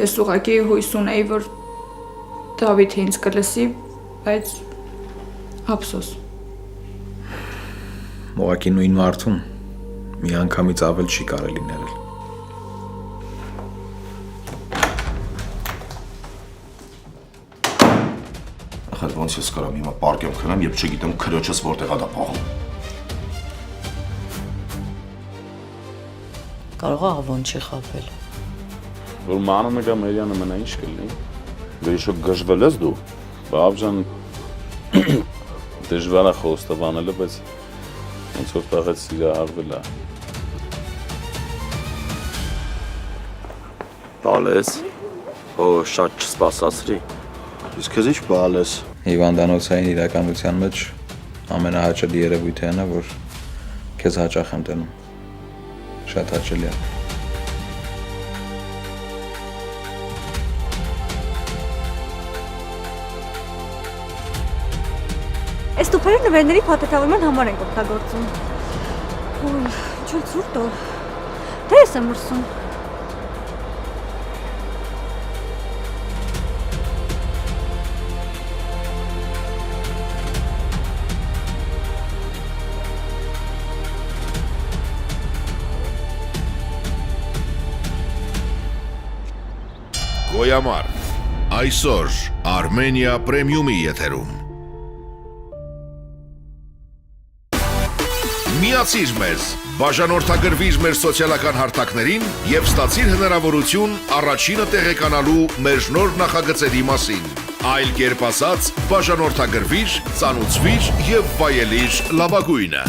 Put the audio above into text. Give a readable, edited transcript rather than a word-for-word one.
Ես ուղղակի հույս ունեի, որ Դավիթը ինձ կլսի, բայց ափսոս։ Ուղղակի նույն մարդուն մի անգամից ավել չի կարելի ներել։ Ախր ոնց ես կարամ հիմա պարկեմ քնեմ, երբ չգիտեմ քրոջս որտեղ է դա փողում։ Կարող է աղոն չի խաբել։ Որ մանումը կամ Մերյանը մնա ինչ կլինի։ Դե իշո գժվել ես դու։ Բաբջան դժվար է խոստովանելը, բայց ոնց որ տաղեց սիրահարվել է։ Բալես, հո շատ չսպասացրի։ Իսկ քեզ ինչ բալես։ Հիվանդանոցային իրականության մեջ ամենահաճելի երևույթը այն է, որ քեզ հաճախ եմ տնում։ Շատ հաճելի է։ Այս տուփերը նվերների փաթեթավորման համար են օգտագործում։ Ոյ, ինչ ցուրտ է։ Դե ես եմ ուրսում։ Գոյամար, այսօր Արմենիա պրեմիումի եթերում։ Միացիր մեզ, բաժանորդագրվիր մեր սոցիալական հարթակներին և ստացիր հնարավորություն առաջինը տեղեկանալու մեր նոր նախագծերի մասին։ Այլ կերպ ասած, բաժանորդագրվիր, ծանուցվիր և վայելիր լավագույնը։